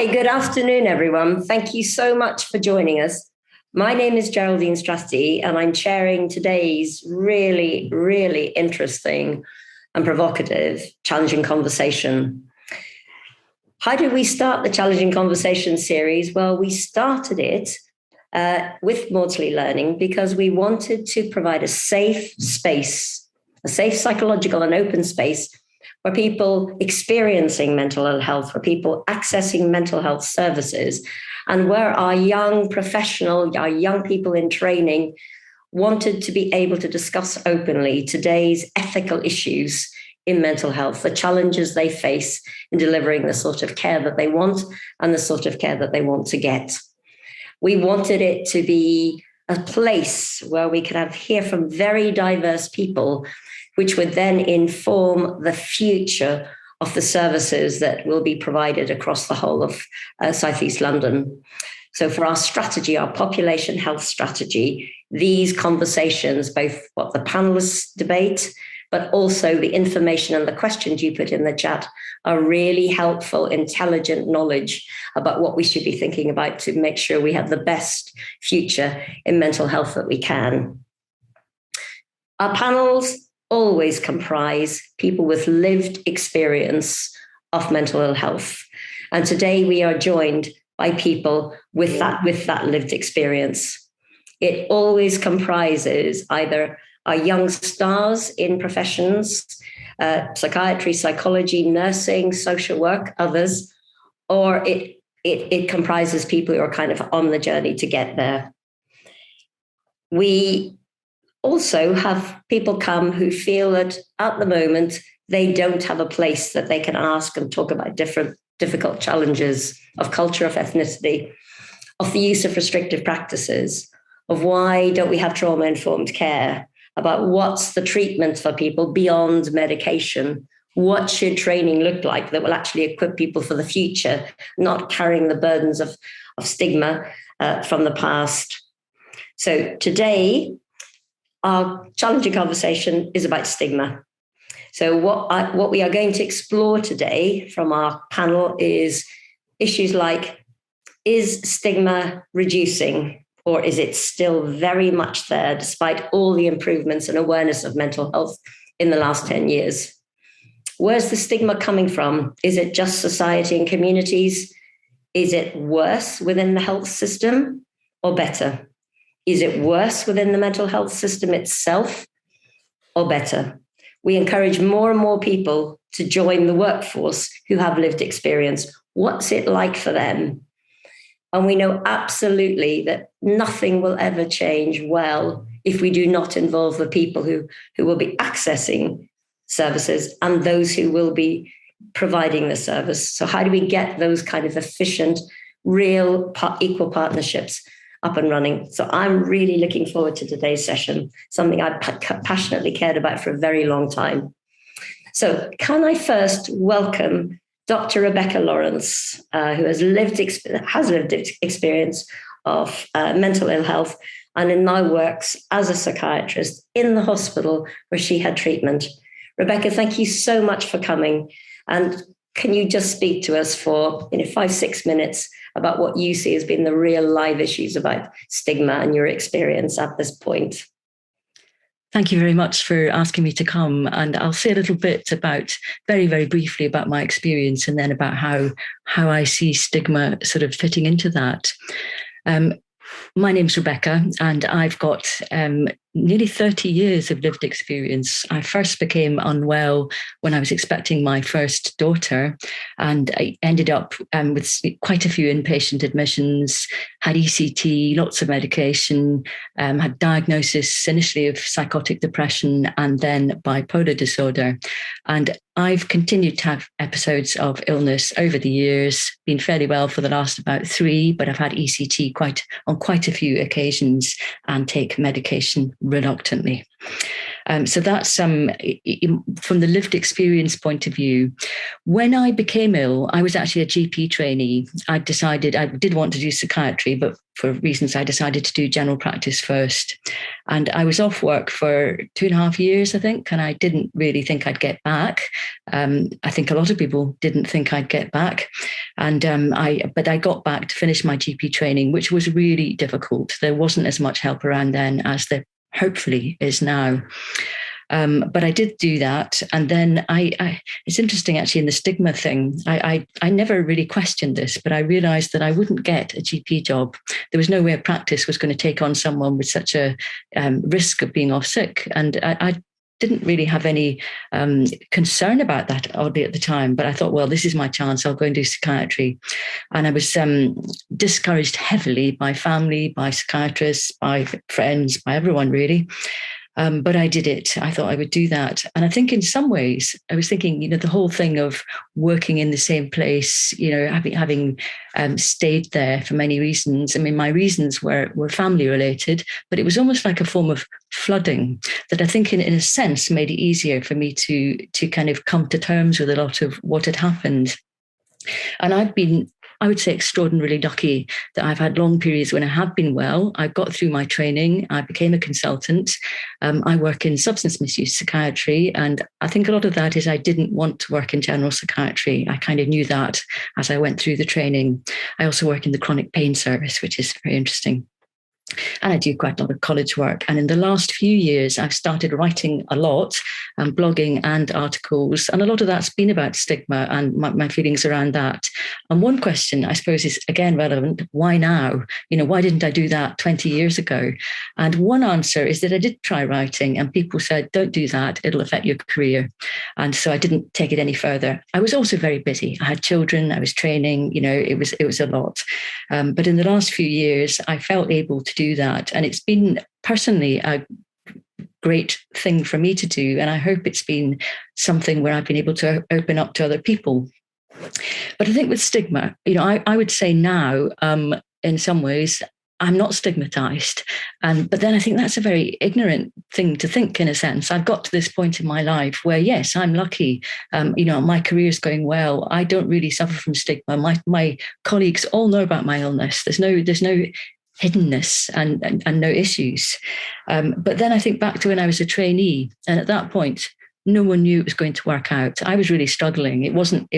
Hi, good afternoon, everyone. Thank you so much for joining us. My name is Geraldine Strathdee, and I'm chairing today's really, really interesting and provocative, challenging conversation. How did we start the Challenging Conversation series? Well, we started it with Maudsley Learning because we wanted to provide a safe space, a safe psychological and open space for people experiencing mental ill health, for people accessing mental health services, and where our young professional, our young people in training wanted to be able to discuss openly today's ethical issues in mental health, the challenges they face in delivering the sort of care that they want and the sort of care that they want to get. We wanted it to be a place where we could hear from very diverse people, which would then inform the future of the services that will be provided across the whole of South East London. So for our strategy, our population health strategy, these conversations, both what the panelists debate, but also the information and the questions you put in the chat, are really helpful, intelligent knowledge about what we should be thinking about to make sure we have the best future in mental health that we can. Our panels always comprise people with lived experience of mental ill health. And today we are joined by people with that lived experience. It always comprises either our young stars in professions, psychiatry, psychology, nursing, social work, others, or it comprises people who are kind of on the journey to get there. We also have people come who feel that at the moment they don't have a place that they can ask and talk about different difficult challenges of culture, of ethnicity, of the use of restrictive practices, of why don't we have trauma-informed care, about what's the treatment for people beyond medication, what should training look like that will actually equip people for the future, not carrying the burdens of stigma from the past. So today, our challenging conversation is about stigma. So what we are going to explore today from our panel is issues like, is stigma reducing, or is it still very much there despite all the improvements and awareness of mental health in the last 10 years? Where's the stigma coming from? Is it just society and communities? Is it worse within the health system or better? Is it worse within the mental health system itself or better? We encourage more and more people to join the workforce who have lived experience. What's it like for them? And we know absolutely that nothing will ever change well if we do not involve the people who will be accessing services and those who will be providing the service. So how do we get those kind of efficient, real, equal partnerships up and running? So I'm really looking forward to today's session, something I've passionately cared about for a very long time. So can I first welcome Dr. Rebecca Lawrence, who has lived experience of mental ill health and now works as a psychiatrist in the hospital where she had treatment. Rebecca, thank you so much for coming. And can you just speak to us for 5-6 minutes about what you see as being the real live issues about stigma and your experience at this point? Thank you very much for asking me to come. And I'll say a little bit about, very, very briefly, about my experience and then about how I see stigma sort of fitting into that. My name's Rebecca, and I've got nearly 30 years of lived experience. I first became unwell when I was expecting my first daughter, and I ended up with quite a few inpatient admissions, had ECT, lots of medication, had diagnosis initially of psychotic depression and then bipolar disorder. And I've continued to have episodes of illness over the years, been fairly well for the last about 3, but I've had ECT on quite a few occasions and take medication reluctantly. So that's from the lived experience point of view. When I became ill, I was actually a GP trainee. I decided I did want to do psychiatry, but for reasons I decided to do general practice first. And I was off work for 2.5 years, I think, and I didn't really think I'd get back. I think a lot of people didn't think I'd get back. And but I got back to finish my GP training, which was really difficult. There wasn't as much help around then as there hopefully is now. But I did do that. And then it's interesting actually in the stigma thing, I never really questioned this, but I realized that I wouldn't get a GP job. There was no way a practice was going to take on someone with such a risk of being off sick. And I didn't really have any concern about that, oddly, at the time. But I thought, well, this is my chance. I'll go and do psychiatry. And I was discouraged heavily by family, by psychiatrists, by friends, by everyone, really. But I did it. I thought I would do that. And I think in some ways, I was thinking, the whole thing of working in the same place, having stayed there for many reasons. I mean, my reasons were family related, but it was almost like a form of flooding that I think in a sense made it easier for me to kind of come to terms with a lot of what had happened. And I've been, I would say, extraordinarily lucky that I've had long periods when I have been well. I got through my training. I became a consultant. I work in substance misuse psychiatry. And I think a lot of that is I didn't want to work in general psychiatry. I kind of knew that as I went through the training. I also work in the chronic pain service, which is very interesting. And I do quite a lot of college work. And in the last few years, I've started writing a lot, blogging and articles. And a lot of that's been about stigma and my feelings around that. And one question, I suppose, is again relevant. Why now? Why didn't I do that 20 years ago? And one answer is that I did try writing and people said, don't do that. It'll affect your career. And so I didn't take it any further. I was also very busy. I had children. I was training. It was a lot. But in the last few years, I felt able to do that. And it's been personally a great thing for me to do. And I hope it's been something where I've been able to open up to other people. But I think with stigma, I would say now, in some ways, I'm not stigmatized. But then I think that's a very ignorant thing to think, in a sense. I've got to this point in my life where, yes, I'm lucky. My career's going well. I don't really suffer from stigma. My colleagues all know about my illness. There's no hiddenness and no issues. But then I think back to when I was a trainee, and at that point, no one knew it was going to work out. I was really struggling. It wasn't,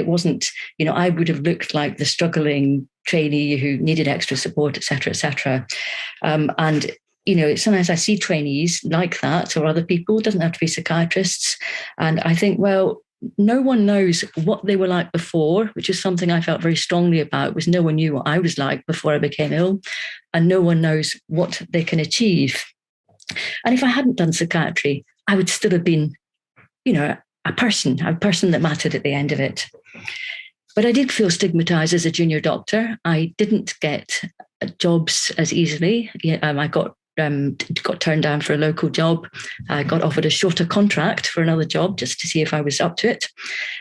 I would have looked like the struggling trainee who needed extra support, et cetera, et cetera. And sometimes I see trainees like that or other people, it doesn't have to be psychiatrists. And I think, well, no one knows what they were like before, which is something I felt very strongly about, was no one knew what I was like before I became ill. And no one knows what they can achieve. And if I hadn't done psychiatry, I would still have been, a person that mattered at the end of it. But I did feel stigmatized as a junior doctor. I didn't get jobs as easily. I got turned down for a local job. I got offered a shorter contract for another job just to see if I was up to it.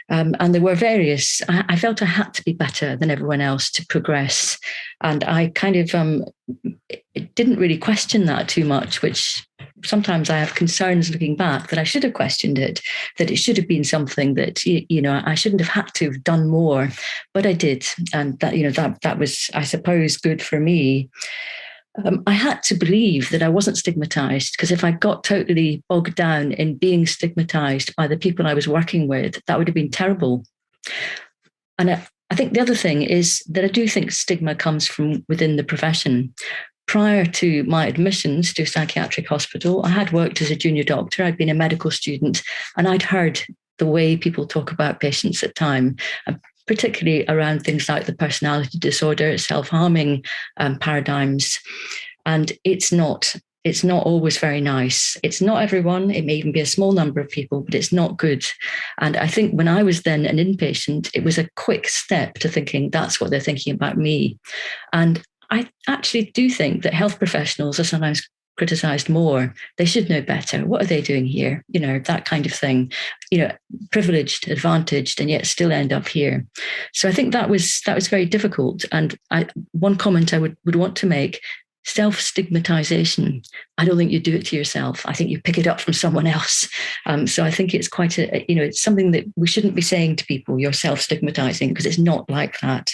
And there were various, I felt I had to be better than everyone else to progress. And I kind of didn't really question that too much, which sometimes I have concerns looking back that I should have questioned it, that it should have been something that, I shouldn't have had to have done more, but I did. And that was, I suppose, good for me. I had to believe that I wasn't stigmatized, because if I got totally bogged down in being stigmatized by the people I was working with, that would have been terrible. And I think the other thing is that I do think stigma comes from within the profession. Prior to my admissions to a psychiatric hospital, I had worked as a junior doctor. I'd been a medical student, and I'd heard the way people talk about patients at time, particularly around things like the personality disorder, self-harming paradigms. And it's not always very nice. It's not everyone. It may even be a small number of people, but it's not good. And I think when I was then an inpatient, it was a quick step to thinking that's what they're thinking about me. And I actually do think that health professionals are sometimes criticized more. They should know better. What are they doing here? That kind of thing, privileged, advantaged, and yet still end up here. So I think that was very difficult. And one comment I would want to make, self-stigmatization, I don't think you do it to yourself. I think you pick it up from someone else. So I think it's quite it's something that we shouldn't be saying to people, you're self-stigmatizing, because it's not like that.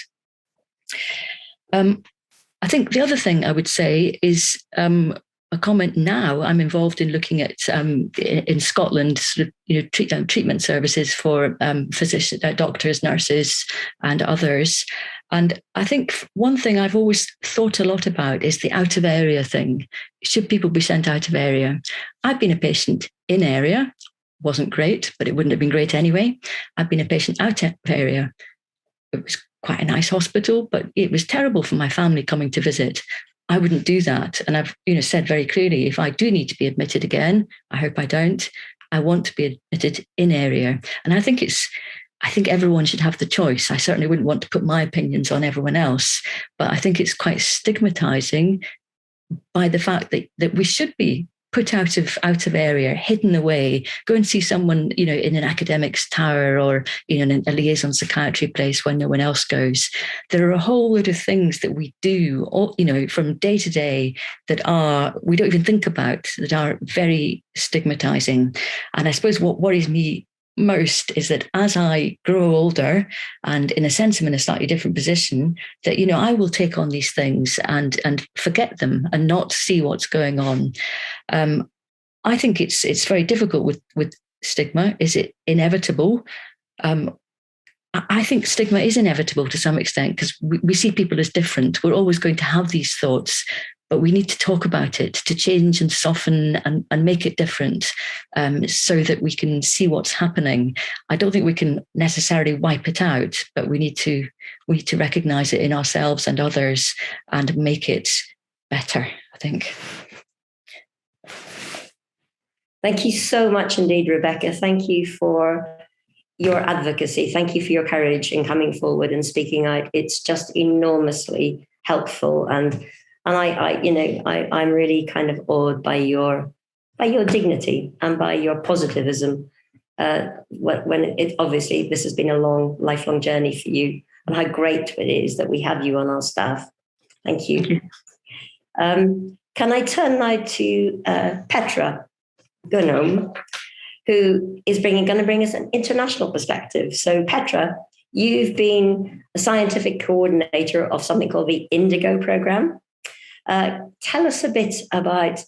I think the other thing I would say is a comment now. I'm involved in looking at in Scotland, sort of, treatment services for physicians, doctors, nurses, and others. And I think one thing I've always thought a lot about is the out of area thing. Should people be sent out of area? I've been a patient in area, wasn't great, but it wouldn't have been great anyway. I've been a patient out of area. It was quite a nice hospital, but it was terrible for my family coming to visit. I wouldn't do that. And I've said very clearly, if I do need to be admitted again, I hope I don't, I want to be admitted in area. And I think everyone should have the choice. I certainly wouldn't want to put my opinions on everyone else, but I think it's quite stigmatizing by the fact that we should be put out of area, hidden away, go and see someone, in an academic's tower or, in a liaison psychiatry place when no one else goes. There are a whole lot of things that we do, from day to day that we don't even think about, that are very stigmatizing. And I suppose what worries me most is that as I grow older, and in a sense I'm in a slightly different position, that I will take on these things and forget them and not see what's going on. I think it's very difficult with stigma. Is it inevitable? I think stigma is inevitable to some extent, because we see people as different. We're always going to have these thoughts, but we need to talk about it to change and soften and make it different, so that we can see what's happening. I don't think we can necessarily wipe it out, but we need to recognize it in ourselves and others and make it better, I think. Thank you so much indeed, Rebecca. Thank you for your advocacy. Thank you for your courage in coming forward and speaking out. It's just enormously helpful, and I'm really kind of awed by your dignity and by your positivism. Obviously this has been a lifelong journey for you, and how great it is that we have you on our staff. Thank you. Can I turn now to Petra Gunholm, who is going to bring us an international perspective. So Petra, you've been a scientific coordinator of something called the Indigo program. Tell us a bit about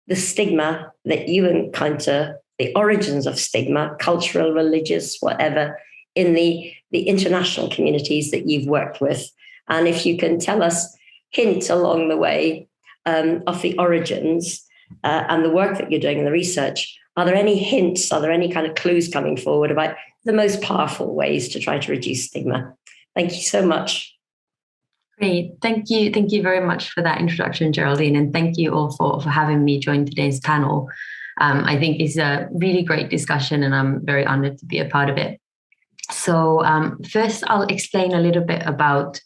the stigma that you encounter, the origins of stigma, cultural, religious, whatever, in the international communities that you've worked with. And if you can tell us hints along the way of the origins and the work that you're doing and the research, are there any hints, are there any kind of clues coming forward about the most powerful ways to try to reduce stigma? Thank you so much. Great. Thank you. Thank you very much for that introduction, Geraldine. And thank you all for having me join today's panel. I think it's a really great discussion and I'm very honored to be a part of it. So first, I'll explain a little bit about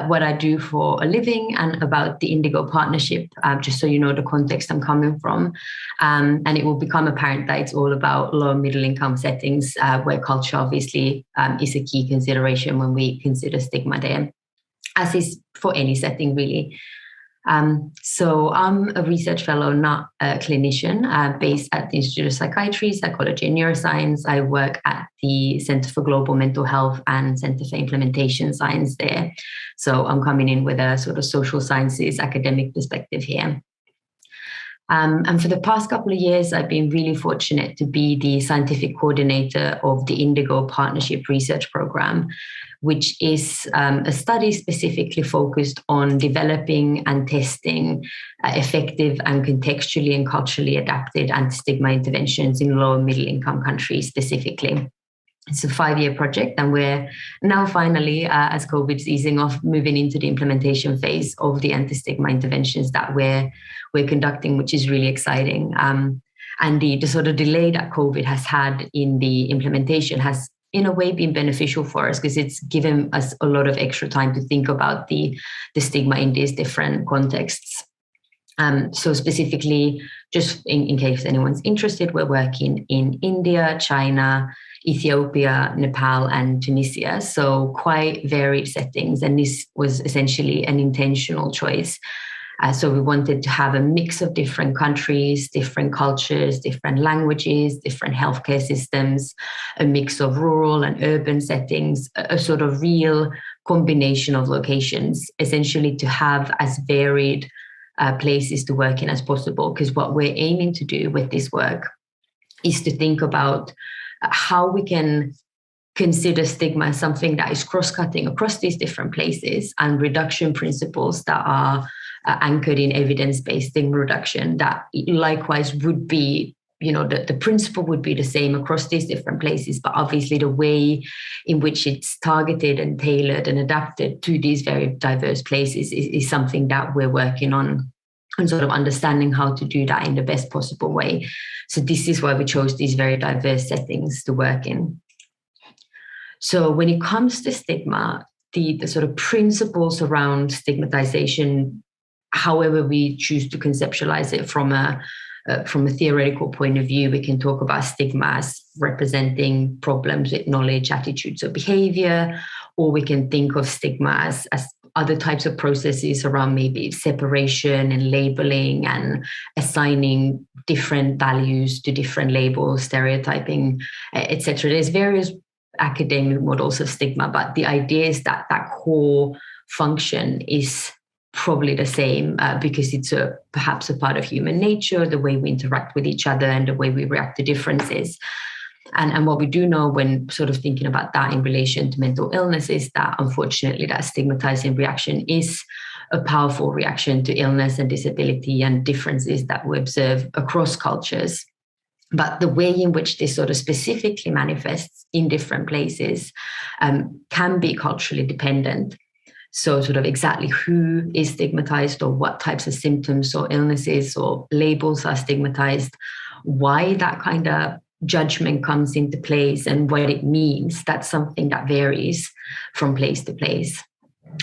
what I do for a living and about the Indigo Partnership, just so you know the context I'm coming from. And it will become apparent that it's all about low and middle income settings where culture obviously is a key consideration when we consider stigma there, as is for any setting really. So I'm a research fellow, not a clinician, based at the Institute of Psychiatry, Psychology and Neuroscience. I work at the Center for Global Mental Health and Center for Implementation Science there. So I'm coming in with a sort of social sciences academic perspective here. And for the past couple of years, I've been really fortunate to be the scientific coordinator of the Indigo Partnership Research Program, which is a study specifically focused on developing and testing effective and contextually and culturally adapted anti-stigma interventions in low and middle income countries specifically. It's a 5-year project, and we're now finally, as COVID's easing off, moving into the implementation phase of the anti-stigma interventions that we're conducting, which is really exciting. And the sort of delay that COVID has had in the implementation has in a way been beneficial for us, because it's given us a lot of extra time to think about the stigma in these different contexts. So specifically, just in case anyone's interested, we're working in India, China, Ethiopia, Nepal, and Tunisia. So quite varied settings. And this was essentially an intentional choice. So we wanted to have a mix of different countries, different cultures, different languages, different healthcare systems, a mix of rural and urban settings, a sort of real combination of locations, essentially to have as varied places to work in as possible. Because what we're aiming to do with this work is to think about how we can consider stigma as something that is cross-cutting across these different places, and reduction principles that are anchored in evidence-based stigma reduction that likewise would be, the principle would be the same across these different places, but obviously the way in which it's targeted and tailored and adapted to these very diverse places is something that we're working on and sort of understanding how to do that in the best possible way. So this is why we chose these very diverse settings to work in. So when it comes to stigma, the sort of principles around stigmatization, however we choose to conceptualize it from a theoretical point of view, we can talk about stigma as representing problems with knowledge, attitudes, or behavior, or we can think of stigma as other types of processes around maybe separation and labeling and assigning different values to different labels, stereotyping, etc. There's various academic models of stigma, but the idea is that that core function is probably the same because it's perhaps a part of human nature, the way we interact with each other and the way we react to differences. And what we do know when sort of thinking about that in relation to mental illness is that unfortunately that stigmatizing reaction is a powerful reaction to illness and disability and differences that we observe across cultures. But the way in which this sort of specifically manifests in different places can be culturally dependent. So sort of exactly who is stigmatized or what types of symptoms or illnesses or labels are stigmatized, why that kind of judgment comes into place and what it means, that's something that varies from place to place.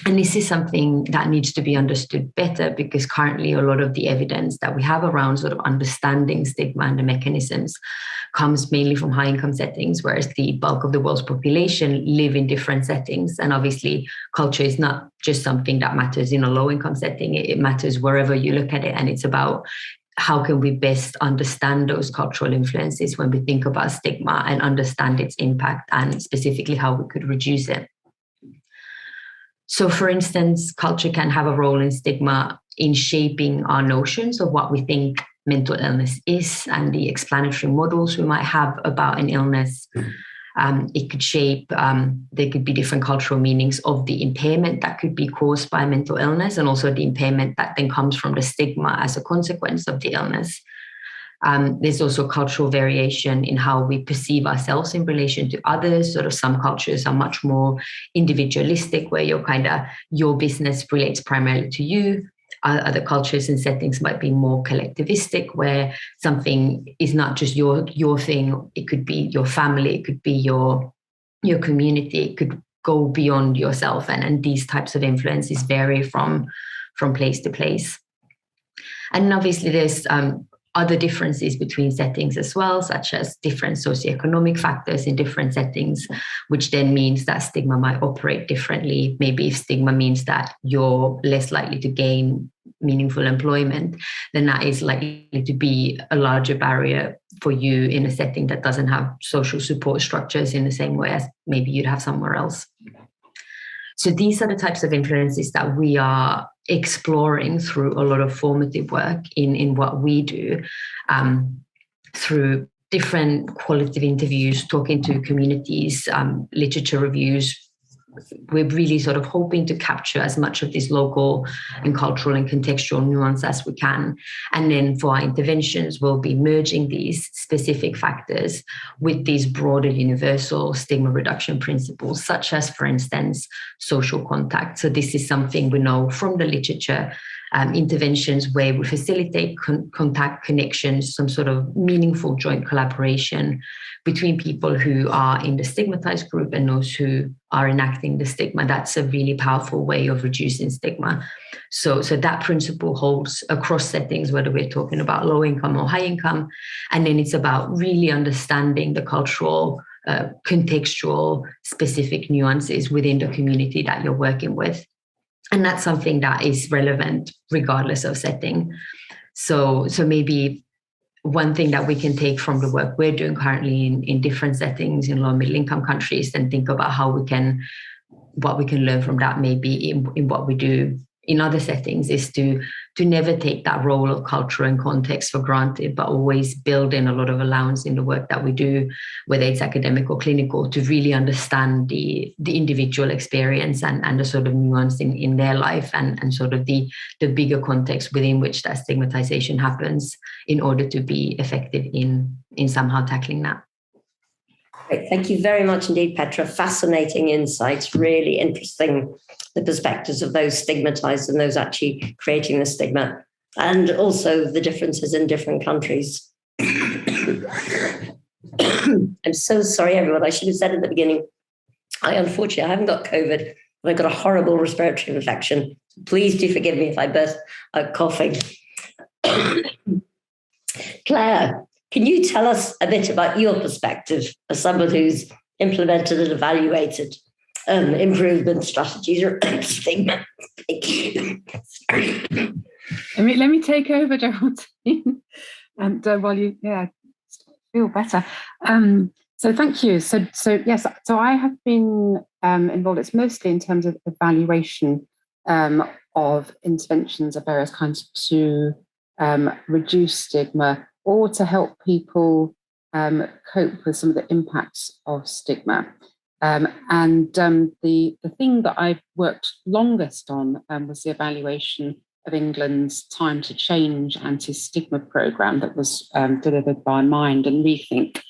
And this is something that needs to be understood better because currently a lot of the evidence that we have around sort of understanding stigma and the mechanisms comes mainly from high income settings, whereas the bulk of the world's population live in different settings. And obviously culture is not just something that matters in a low income setting, it matters wherever you look at it. And it's about how can we best understand those cultural influences when we think about stigma and understand its impact and specifically how we could reduce it. So, for instance, culture can have a role in stigma in shaping our notions of what we think mental illness is and the explanatory models we might have about an illness. It could shape, there could be different cultural meanings of the impairment that could be caused by mental illness and also the impairment that then comes from the stigma as a consequence of the illness. There's also cultural variation in how we perceive ourselves in relation to others. Sort of some cultures are much more individualistic, where your business relates primarily to you. Other cultures and settings might be more collectivistic, where something is not just your thing. It could be your family, it could be your community, it could go beyond yourself. And these types of influences vary from place to place. And obviously there's other differences between settings as well, such as different socioeconomic factors in different settings, which then means that stigma might operate differently. Maybe if stigma means that you're less likely to gain meaningful employment, then that is likely to be a larger barrier for you in a setting that doesn't have social support structures in the same way as maybe you'd have somewhere else. So these are the types of influences that we are exploring through a lot of formative work in what we do, through different qualitative interviews, talking to communities, literature reviews. We're really sort of hoping to capture as much of this local and cultural and contextual nuance as we can. And then for our interventions, we'll be merging these specific factors with these broader universal stigma reduction principles, such as, for instance, social contact. So this is something we know from the literature, interventions where we facilitate contact connections, some sort of meaningful joint collaboration between people who are in the stigmatized group and those who are enacting the stigma. That's a really powerful way of reducing stigma. So that principle holds across settings, whether we're talking about low income or high income. And then it's about really understanding the cultural, contextual, specific nuances within the community that you're working with. And that's something that is relevant regardless of setting. So maybe one thing that we can take from the work we're doing currently in different settings in low and middle income countries, then think about what we can learn from that maybe in what we do in other settings, is to never take that role of culture and context for granted, but always build in a lot of allowance in the work that we do, whether it's academic or clinical, to really understand the individual experience and the sort of nuance in their life and sort of the bigger context within which that stigmatization happens, in order to be effective in somehow tackling that. Great. Thank you very much indeed, Petra. Fascinating insights, really interesting, the perspectives of those stigmatized and those actually creating the stigma, and also the differences in different countries. I'm so sorry, everyone. I should have said at the beginning, I haven't got COVID, but I've got a horrible respiratory infection. Please do forgive me if I burst out coughing. Claire, can you tell us a bit about your perspective as someone who's implemented and evaluated improvement strategies or stigma? Let me take over, Geraldine, and while you feel better. So thank you. So yes, so I have been involved. It's mostly in terms of evaluation of interventions of various kinds to reduce stigma, or to help people cope with some of the impacts of stigma. The thing that I've worked longest on was the evaluation of England's Time to Change anti-stigma programme that was delivered by Mind and Rethink.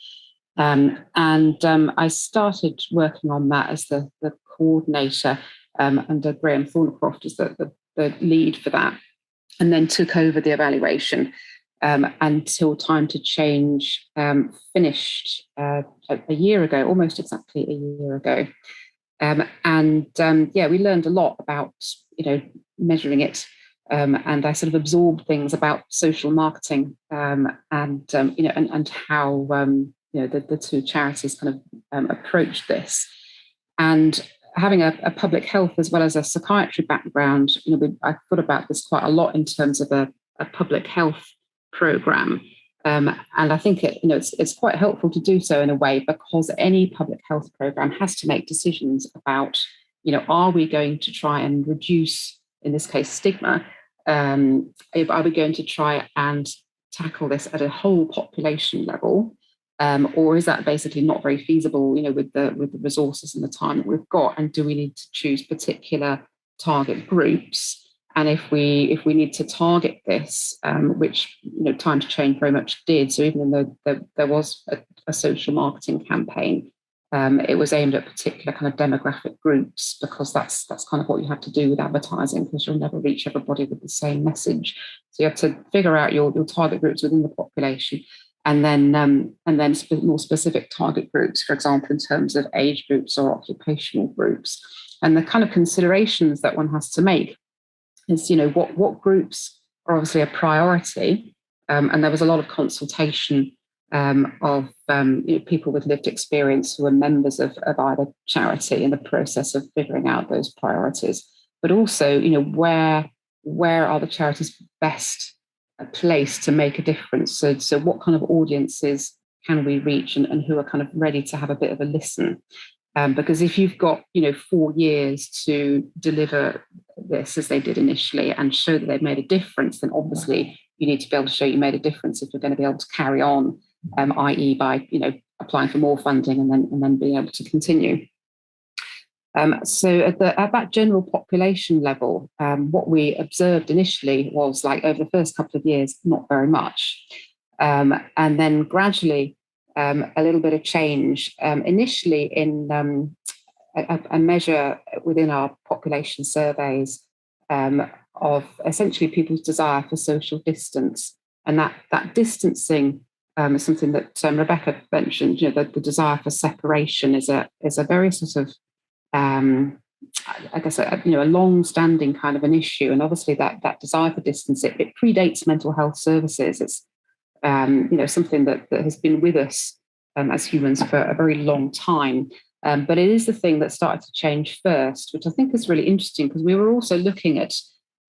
I started working on that as the coordinator under Graham Thornycroft as the lead for that, and then took over the evaluation until Time to Change finished a year ago, almost exactly a year ago. We learned a lot about, measuring it. And I sort of absorbed things about social marketing and how, the two charities kind of approached this. And having a public health as well as a psychiatry background, I thought about this quite a lot in terms of a public health program. And I think it's quite helpful to do so in a way, because any public health program has to make decisions about, are we going to try and reduce, in this case, stigma? Are we going to try and tackle this at a whole population level? Or is that basically not very feasible, with the resources and the time that we've got? And do we need to choose particular target groups? And if we need to target this, which Time to Change very much did, so even though there was a social marketing campaign, it was aimed at particular kind of demographic groups, because that's kind of what you have to do with advertising, because you'll never reach everybody with the same message. So you have to figure out your target groups within the population, and then more specific target groups, for example, in terms of age groups or occupational groups. And the kind of considerations that one has to make is, what groups are obviously a priority, and there was a lot of consultation of people with lived experience who are members of either charity in the process of figuring out those priorities. But also, where are the charities best placed to make a difference? So what kind of audiences can we reach, and who are kind of ready to have a bit of a listen? Because if you've got 4 years to deliver this as they did initially and show that they've made a difference, then obviously you need to be able to show you made a difference if you're going to be able to carry on, i.e. by applying for more funding and then being able to continue. So at that general population level, what we observed initially was, like, over the first couple of years, not very much, and then gradually a little bit of change. Initially in a measure within our population surveys of essentially people's desire for social distance, and that distancing is something that Rebecca mentioned. The desire for separation is a very sort of I guess a long-standing kind of an issue, and obviously that desire for distance it predates mental health services. It's something that has been with us as humans for a very long time. But it is the thing that started to change first, which I think is really interesting, because we were also looking at,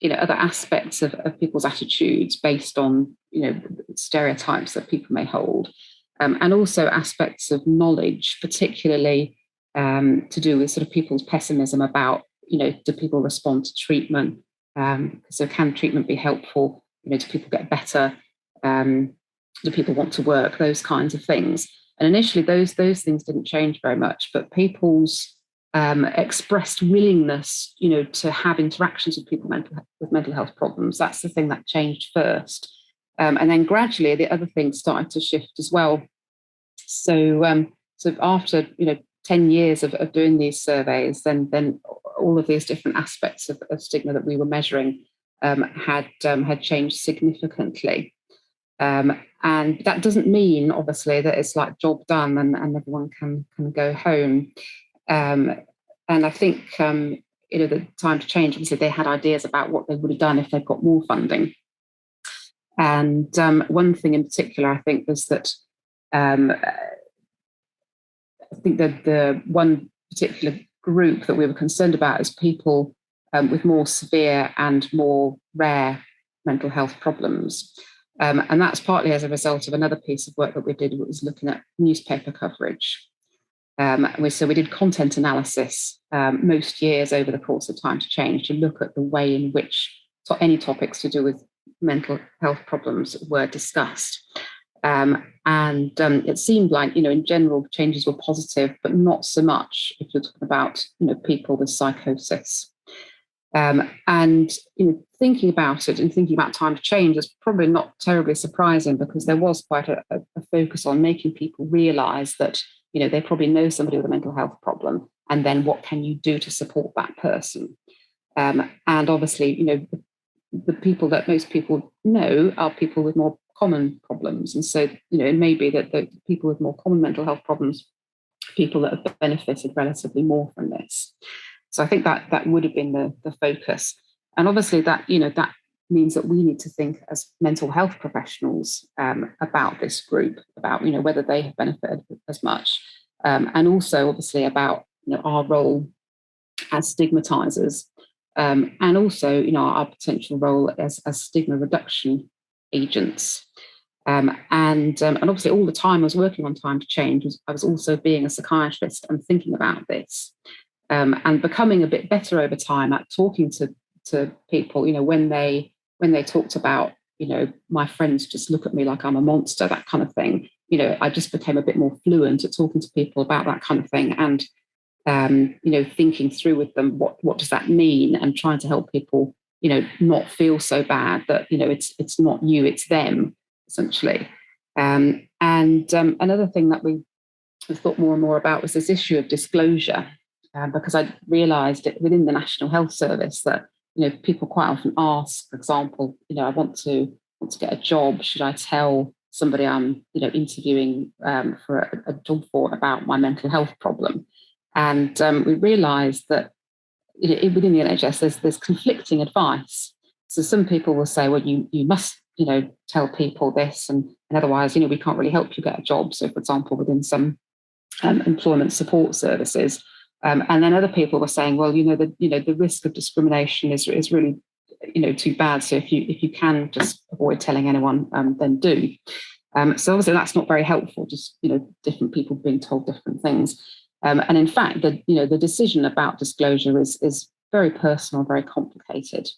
other aspects of people's attitudes based on, stereotypes that people may hold, and also aspects of knowledge, particularly to do with sort of people's pessimism about, do people respond to treatment? So can treatment be helpful? Do people get better? Do people want to work? Those kinds of things. And initially, those things didn't change very much, but people's expressed willingness, to have interactions with people with mental health problems, that's the thing that changed first. And then gradually, the other things started to shift as well. So after 10 years of doing these surveys, then all of these different aspects of stigma that we were measuring had changed significantly. And that doesn't mean, obviously, that it's like job done and everyone can go home. And I think, the Time to Change, obviously, they had ideas about what they would have done if they'd got more funding. And one thing in particular, I think, was that I think that the one particular group that we were concerned about is people with more severe and more rare mental health problems. And that's partly as a result of another piece of work that we did, which was looking at newspaper coverage. So we did content analysis most years over the course of Time to Change to look at the way in which any topics to do with mental health problems were discussed. And it seemed like, in general, changes were positive, but not so much if you're talking about, people with psychosis. And thinking about it and thinking about Time to Change is probably not terribly surprising, because there was quite a focus on making people realise that, they probably know somebody with a mental health problem, and then what can you do to support that person? And obviously, the people that most people know are people with more common problems. And so, it may be that the people with more common mental health problems, people that have benefited relatively more from this. So I think that would have been the focus. And obviously that means that we need to think as mental health professionals about this group, about, whether they have benefited as much. And also obviously about, our role as stigmatizers, and also, our potential role as stigma reduction agents. And obviously all the time I was working on Time to Change, I was also being a psychiatrist and thinking about this. And becoming a bit better over time at talking to people, when they talked about, my friends just look at me like I'm a monster, that kind of thing. I just became a bit more fluent at talking to people about that kind of thing, and thinking through with them what does that mean, and trying to help people, not feel so bad that it's not you, it's them, essentially. And another thing that we thought more and more about was this issue of disclosure. Because I realised it within the National Health Service that people quite often ask, for example, I want to get a job. Should I tell somebody I'm interviewing for a job for about my mental health problem? And we realised that within the NHS there's conflicting advice. So some people will say, well, you must tell people this, and otherwise we can't really help you get a job. So for example, within some employment support services. And then other people were saying, well, the risk of discrimination is really, too bad. So if you can just avoid telling anyone, then do. So obviously that's not very helpful. Just different people being told different things. And in fact, the decision about disclosure is very personal, very complicated.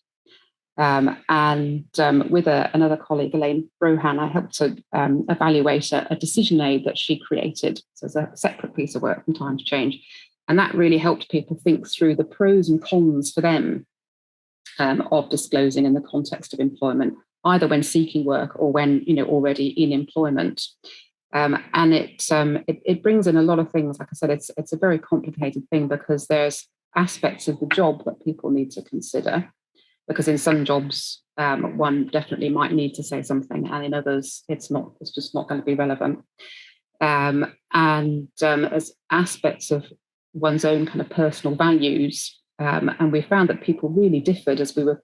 And with another colleague, Elaine Brohan, I helped to evaluate a decision aid that she created. So it's a separate piece of work from Time to Change. And that really helped people think through the pros and cons for them of disclosing in the context of employment, either when seeking work or when already in employment. And it brings in a lot of things. Like I said, it's a very complicated thing, because there's aspects of the job that people need to consider. Because in some jobs, one definitely might need to say something, and in others, it's just not going to be relevant. And as aspects of one's own kind of personal values. And we found that people really differed as we were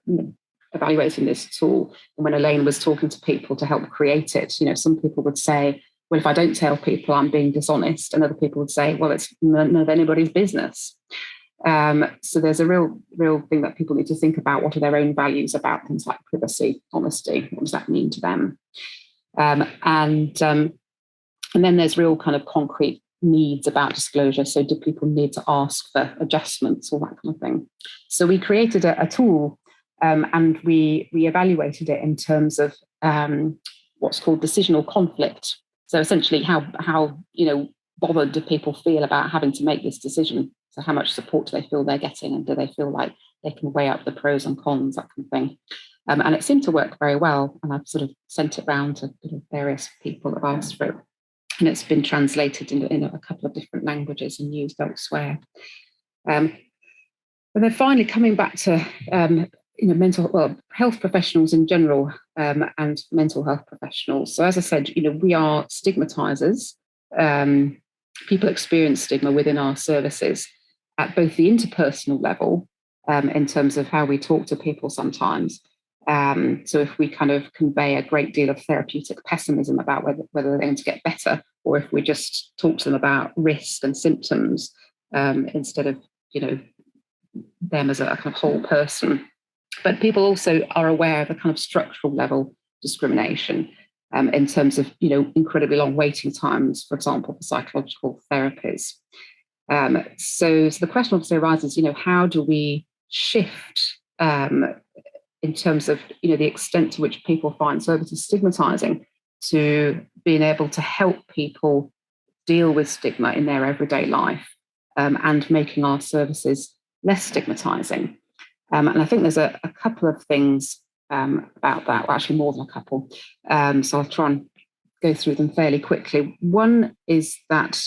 evaluating this tool. And when Elaine was talking to people to help create it, some people would say, well, if I don't tell people, I'm being dishonest. And other people would say, well, it's none of anybody's business. So there's a real thing that people need to think about. What are their own values about things like privacy, honesty? What does that mean to them? And then there's real kind of concrete needs about disclosure. So do people need to ask for adjustments, all that kind of thing? So we created a tool, and we evaluated it in terms of what's called decisional conflict. So essentially, how bothered do people feel about having to make this decision? So how much support do they feel they're getting, and do they feel like they can weigh up the pros and cons, that kind of thing? And it seemed to work very well. And I've sort of sent it around to various people that have asked for it. And it's been translated in a couple of different languages and used elsewhere. And then finally, coming back to health professionals in general, and mental health professionals. So as I said, we are stigmatizers. People experience stigma within our services at both the interpersonal level, in terms of how we talk to people sometimes. So if we kind of convey a great deal of therapeutic pessimism about whether they're going to get better, or if we just talk to them about risk and symptoms, instead of them as a kind of whole person. But people also are aware of a kind of structural level discrimination, in terms of incredibly long waiting times, for example, for psychological therapies. So the question obviously arises, how do we shift in terms of the extent to which people find services stigmatizing, to being able to help people deal with stigma in their everyday life, and making our services less stigmatizing. And I think there's a couple of things about that, well, actually more than a couple. So I'll try and go through them fairly quickly. One is that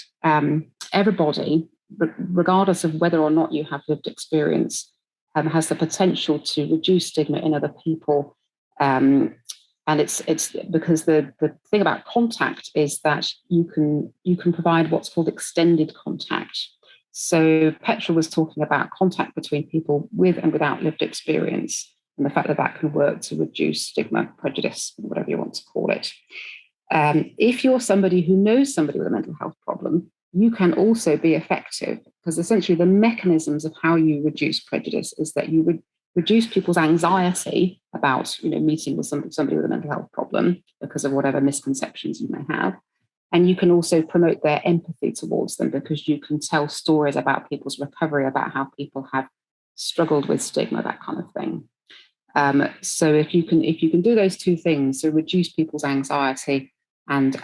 everybody, regardless of whether or not you have lived experience, has the potential to reduce stigma in other people. And it's because the thing about contact is that you can provide what's called extended contact. So Petra was talking about contact between people with and without lived experience, and the fact that can work to reduce stigma, prejudice, whatever you want to call it. If you're somebody who knows somebody with a mental health problem, you can also be effective, because essentially the mechanisms of how you reduce prejudice is that you would reduce people's anxiety about meeting with somebody with a mental health problem because of whatever misconceptions you may have. And you can also promote their empathy towards them, because you can tell stories about people's recovery, about how people have struggled with stigma, that kind of thing. So if you can do those two things, so reduce people's anxiety and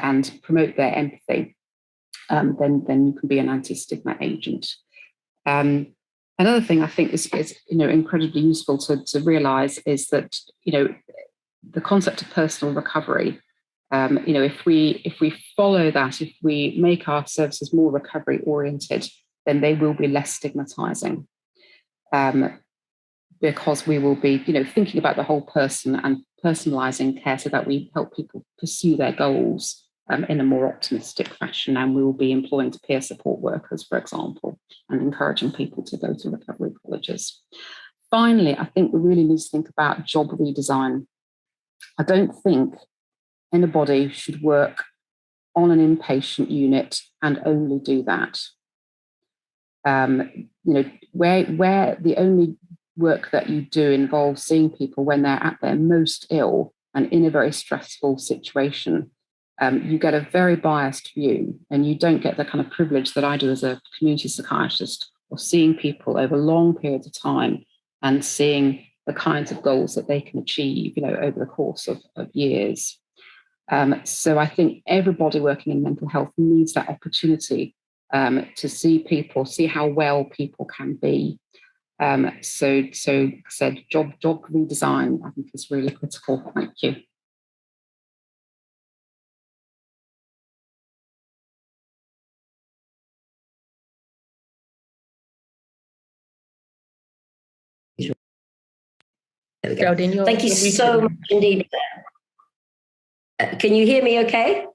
promote their empathy, then you can be an anti-stigma agent. Another thing I think is incredibly useful to realise is that the concept of personal recovery. If we follow that, if we make our services more recovery oriented, then they will be less stigmatizing, because we will be thinking about the whole person and personalizing care so that we help people pursue their goals in a more optimistic fashion. And we will be employing peer support workers, for example, and encouraging people to go to recovery colleges. Finally, I think we really need to think about job redesign. I don't think anybody should work on an inpatient unit and only do that. Where the only work that you do involves seeing people when they're at their most ill and in a very stressful situation, you get a very biased view, and you don't get the kind of privilege that I do as a community psychiatrist, of seeing people over long periods of time and seeing the kinds of goals that they can achieve, over the course of years. So I think everybody working in mental health needs that opportunity to see people, see how well people can be. So I said job redesign, I think, is really critical. Thank you. Geraldine, thank you so much indeed. Can you hear me okay?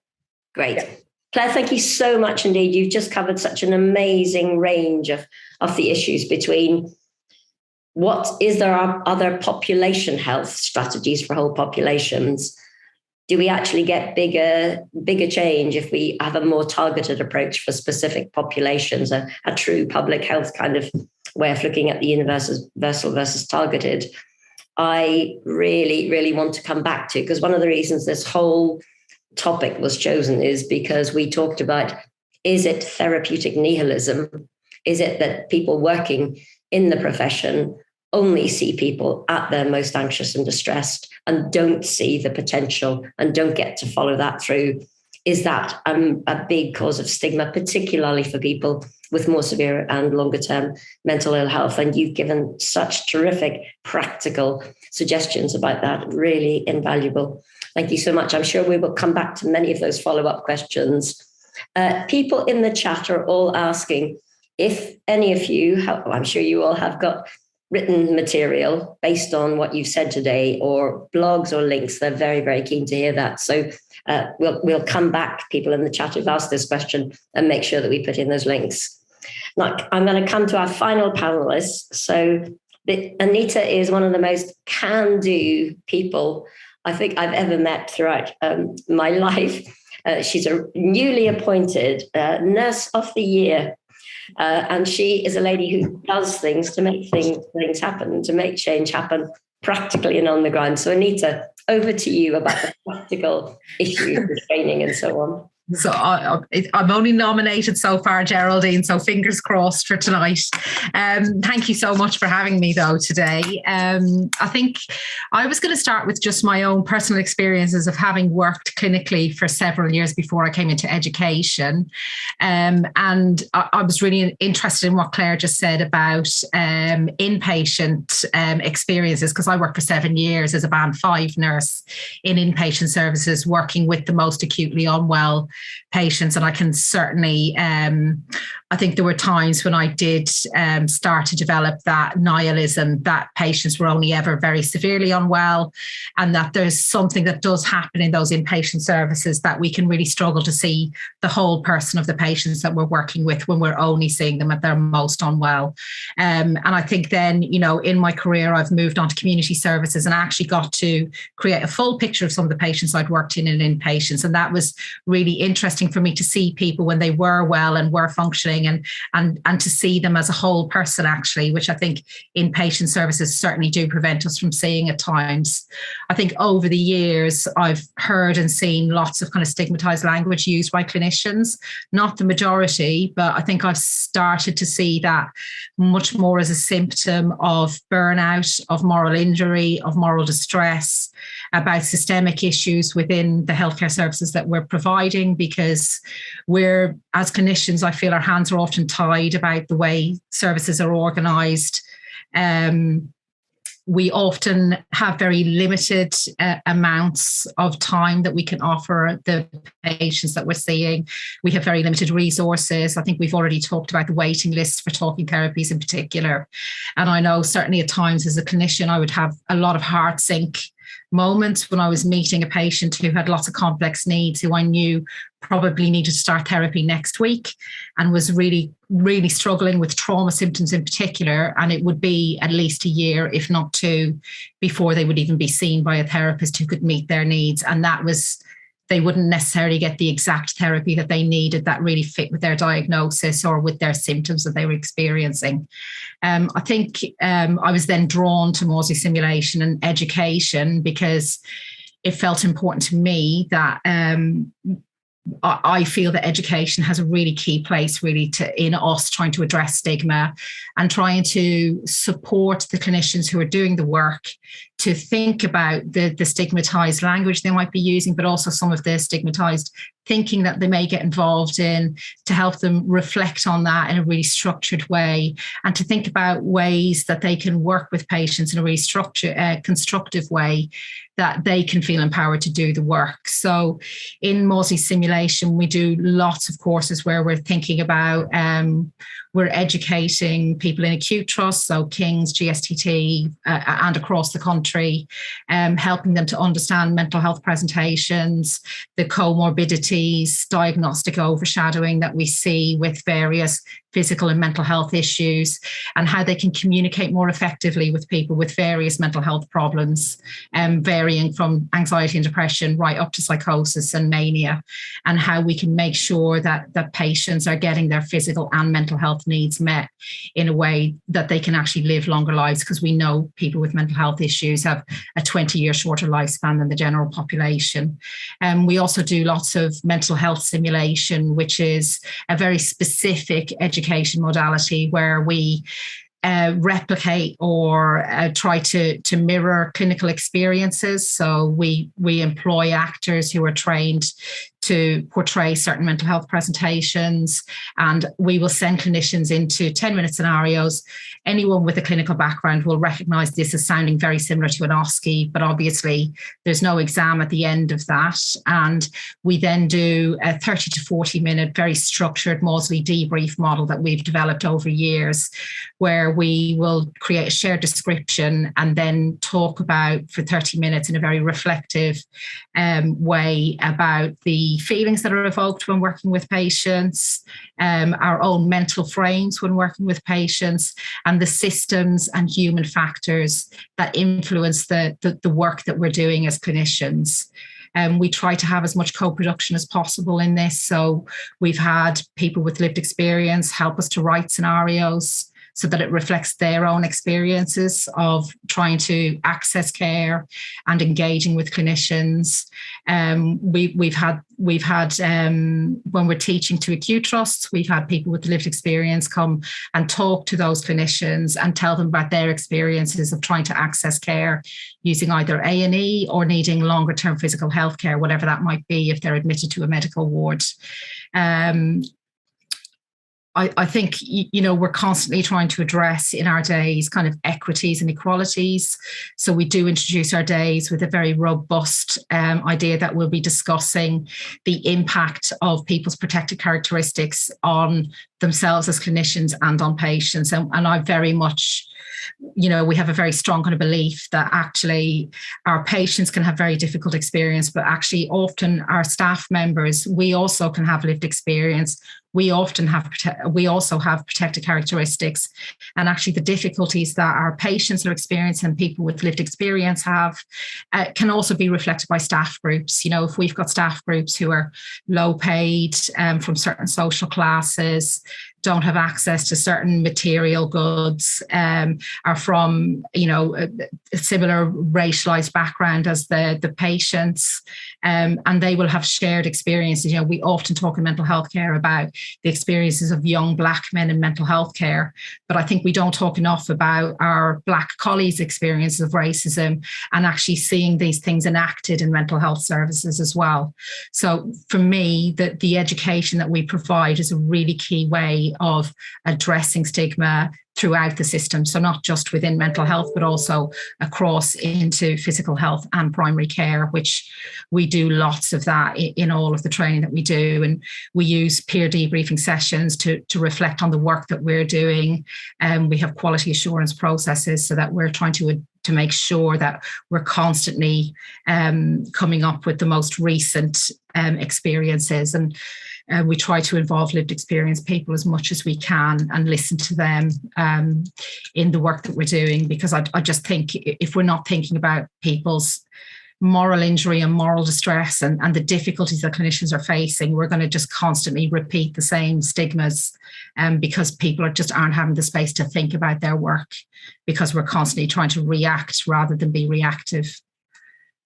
Great. Yeah. Claire, thank you so much indeed. You've just covered such an amazing range of the issues between what is there are other population health strategies for whole populations, do we actually get bigger change if we have a more targeted approach for specific populations, a true public health kind of way of looking at the universal versus targeted? I really, really want to come back to, because one of the reasons this whole topic was chosen is because we talked about, is it therapeutic nihilism? Is it that people working in the profession only see people at their most anxious and distressed and don't see the potential and don't get to follow that through? Is that a big cause of stigma, particularly for people with more severe and longer term mental ill health? And you've given such terrific practical suggestions about that, really invaluable. Thank you so much. I'm sure we will come back to many of those follow-up questions. People in the chat are all asking if any of you, I'm sure you all have got written material based on what you've said today, or blogs or links. They're very, very keen to hear that. So we'll come back, people in the chat who've asked this question, and make sure that we put in those links. Now, I'm going to come to our final panelists. So Anita is one of the most can-do people I think I've ever met throughout my life. She's a newly appointed Nurse of the Year. And she is a lady who does things to make things happen, to make change happen practically and on the ground. So Anita, over to you about the practical issues of training and so on. So I'm only nominated so far, Geraldine, so fingers crossed for tonight. Thank you so much for having me, though, today. I think I was going to start with just my own personal experiences of having worked clinically for several years before I came into education. And I was really interested in what Claire just said about inpatient experiences, because I worked for 7 years as a Band 5 nurse in inpatient services, working with the most acutely unwell patients. And I can certainly, I think there were times when I did start to develop that nihilism, that patients were only ever very severely unwell, and that there's something that does happen in those inpatient services that we can really struggle to see the whole person of the patients that we're working with when we're only seeing them at their most unwell. And I think then, you know, in my career, I've moved on to community services and actually got to create a full picture of some of the patients I'd worked in inpatients. And that was really interesting for me to see people when they were well and were functioning, and to see them as a whole person, actually, which I think inpatient services certainly do prevent us from seeing at times. I think over the years, I've heard and seen lots of kind of stigmatized language used by clinicians, not the majority, but I think I've started to see that much more as a symptom of burnout, of moral injury, of moral distress, about systemic issues within the healthcare services that we're providing, because we're, as clinicians, I feel our hands are often tied about the way services are organised. We often have very limited amounts of time that we can offer the patients that we're seeing. We have very limited resources. I think we've already talked about the waiting lists for talking therapies in particular. And I know certainly at times as a clinician, I would have a lot of heart sink moments when I was meeting a patient who had lots of complex needs, who I knew probably needed to start therapy next week and was really, really struggling with trauma symptoms in particular. And it would be at least a year, if not 2, before they would even be seen by a therapist who could meet their needs. And that was, they wouldn't necessarily get the exact therapy that they needed that really fit with their diagnosis or with their symptoms that they were experiencing. I think I was then drawn to Mawsey simulation and education because it felt important to me that I feel that education has a really key place really in us trying to address stigma and trying to support the clinicians who are doing the work to think about the stigmatized language they might be using, but also some of the stigmatized thinking that they may get involved in, to help them reflect on that in a really structured way, and to think about ways that they can work with patients in a really structured, constructive way that they can feel empowered to do the work. So in Mawsey simulation, we do lots of courses where we're thinking about, we're educating people in acute trust, so King's, GSTT, and across the country, helping them to understand mental health presentations, the comorbidities, diagnostic overshadowing that we see with various physical and mental health issues, and how they can communicate more effectively with people with various mental health problems, varying from anxiety and depression right up to psychosis and mania, and how we can make sure that patients are getting their physical and mental health needs met in a way that they can actually live longer lives, because we know people with mental health issues have a 20-year shorter lifespan than the general population. We also do lots of mental health simulation, which is a very specific education modality where we replicate or try to mirror clinical experiences. So we employ actors who are trained to portray certain mental health presentations, and we will send clinicians into 10-minute scenarios. Anyone with a clinical background will recognize this as sounding very similar to an OSCE, but obviously there's no exam at the end of that. And we then do a 30 to 40-minute, very structured Maudsley debrief model that we've developed over years, where we will create a shared description and then talk about for 30 minutes in a very reflective way about the feelings that are evoked when working with patients, our own mental frames when working with patients, and the systems and human factors that influence the work that we're doing as clinicians. We try to have as much co-production as possible in this. So we've had people with lived experience help us to write scenarios so that it reflects their own experiences of trying to access care and engaging with clinicians. We've had when we're teaching to acute trusts, we've had people with lived experience come and talk to those clinicians and tell them about their experiences of trying to access care using either A&E or needing longer term physical health care, whatever that might be if they're admitted to a medical ward. I think, we're constantly trying to address in our days kind of equities and equalities. So we do introduce our days with a very robust idea that we'll be discussing the impact of people's protected characteristics on themselves as clinicians and on patients. And I very much, we have a very strong kind of belief that actually our patients can have very difficult experience, but actually often our staff members, we also can have lived experience. We also have protected characteristics, and actually the difficulties that our patients are experiencing and people with lived experience have can also be reflected by staff groups. If we've got staff groups who are low paid from certain social classes, don't have access to certain material goods, are from, a similar racialized background as the patients, and they will have shared experiences. We often talk in mental health care about the experiences of young Black men in mental health care, but I think we don't talk enough about our Black colleagues' experiences of racism and actually seeing these things enacted in mental health services as well. So for me, the education that we provide is a really key way of addressing stigma throughout the system. So not just within mental health, but also across into physical health and primary care, which we do lots of that in all of the training that we do. And we use peer debriefing sessions to reflect on the work that we're doing. And we have quality assurance processes so that we're trying to make sure that we're constantly coming up with the most recent experiences. And we try to involve lived experience people as much as we can and listen to them in the work that we're doing, because I just think if we're not thinking about people's moral injury and moral distress and the difficulties that clinicians are facing, we're going to just constantly repeat the same stigmas because people aren't having the space to think about their work, because we're constantly trying to react rather than be reactive.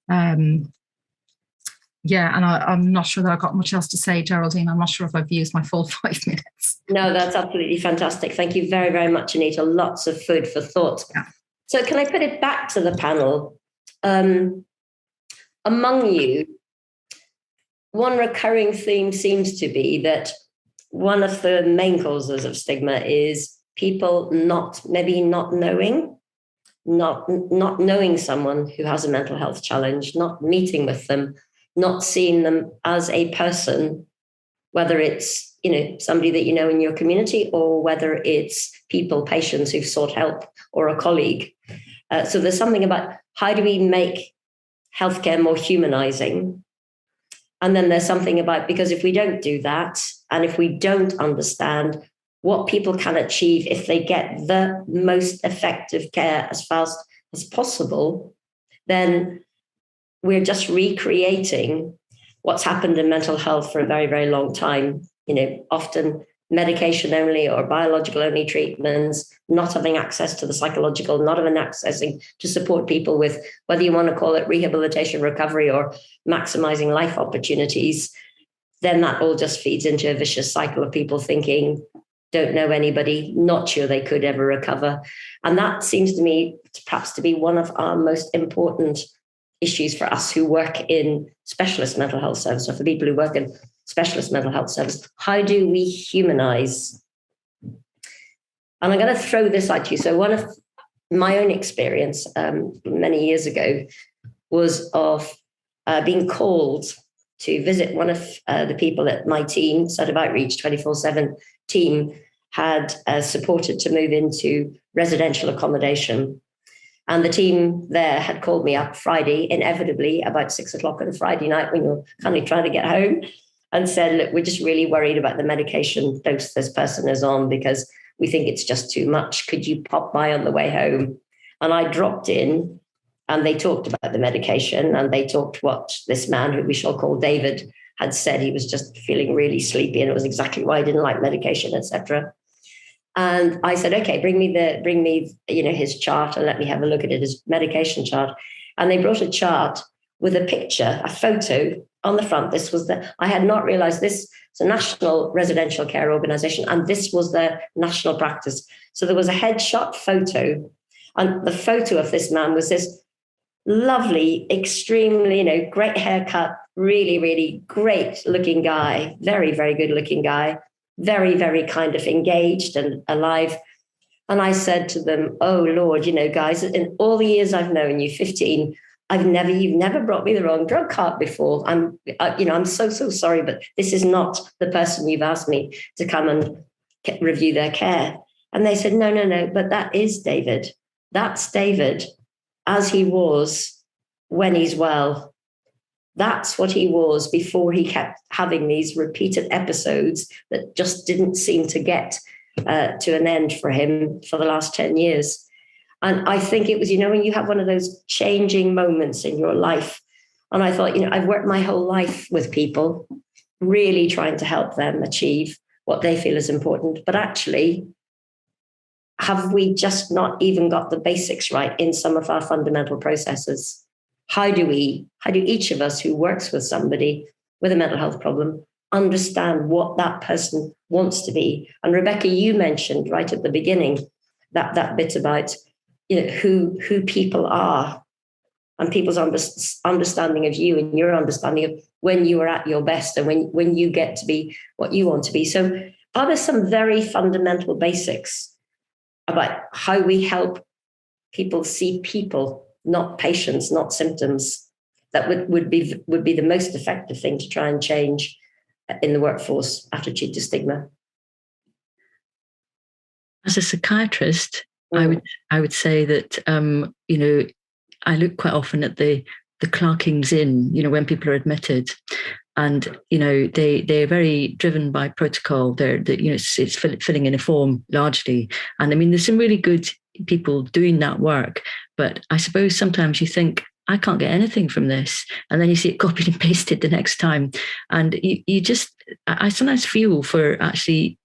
And I'm not sure that I've got much else to say, Geraldine. I'm not sure if I've used my full 5 minutes. No, that's absolutely fantastic. Thank you very, very much, Anita. Lots of food for thought. Yeah. So can I put it back to the panel? Among you, one recurring theme seems to be that one of the main causes of stigma is people not knowing someone who has a mental health challenge, not meeting with them, not seeing them as a person, whether it's, somebody that you know in your community or whether it's patients who've sought help or a colleague. So there's something about how do we make healthcare more humanizing? And then there's something about, because if we don't do that, and if we don't understand what people can achieve if they get the most effective care as fast as possible, then we're just recreating what's happened in mental health for a very, very long time. Often medication only or biological only treatments, not having access to the psychological, not having accessing to support people with, whether you want to call it rehabilitation, recovery, or maximizing life opportunities. Then that all just feeds into a vicious cycle of people thinking, don't know anybody, not sure they could ever recover. And that seems to me perhaps to be one of our most important issues for us who work in specialist mental health service, or for people who work in specialist mental health service. How do we humanize? And I'm going to throw this at you. So one of my own experience many years ago was of being called to visit one of the people at my team, sort of outreach 24/7 team, had supported to move into residential accommodation. And the team there had called me up Friday, inevitably about 6:00 on a Friday night when you're kind of trying to get home, and said, look, we're just really worried about the medication dose this person is on because we think it's just too much. Could you pop by on the way home? And I dropped in, and they talked about the medication, and they talked what this man, who we shall call David, had said. He was just feeling really sleepy, and it was exactly why I didn't like medication, etc. And I said, okay, bring me his chart and let me have a look at it, his medication chart. And they brought a chart with a picture, a photo on the front. I had not realized this is a national residential care organization, and this was their national practice. So there was a headshot photo, and the photo of this man was this lovely, extremely, great haircut, really, really great looking guy, very, very good looking guy, very, very kind of engaged and alive. And I said to them, oh Lord, guys, in all the years I've known you, 15, you've never brought me the wrong drug cart before. I'm so sorry, but this is not the person you've asked me to come and review their care. And they said, no, but that is David. That's David as he was when he's well. That's what he was before he kept having these repeated episodes that just didn't seem to get to an end for him for the last 10 years. And I think it was, when you have one of those changing moments in your life. And I thought, I've worked my whole life with people, really trying to help them achieve what they feel is important. But actually, have we just not even got the basics right in some of our fundamental processes? How do each of us who works with somebody with a mental health problem understand what that person wants to be? And Rebecca, you mentioned right at the beginning that bit about who people are, and people's understanding of you and your understanding of when you are at your best and when you get to be what you want to be. So are there some very fundamental basics about how we help people see people, not patients, not symptoms, that would be the most effective thing to try and change in the workforce after Cheat to Stigma? As a psychiatrist, I would say that I look quite often at the clerkings in, when people are admitted, and they're very driven by protocol. It's filling in a form largely, and I mean there's some really good people doing that work, but I suppose sometimes you think, I can't get anything from this, and then you see it copied and pasted the next time, and I sometimes feel for actually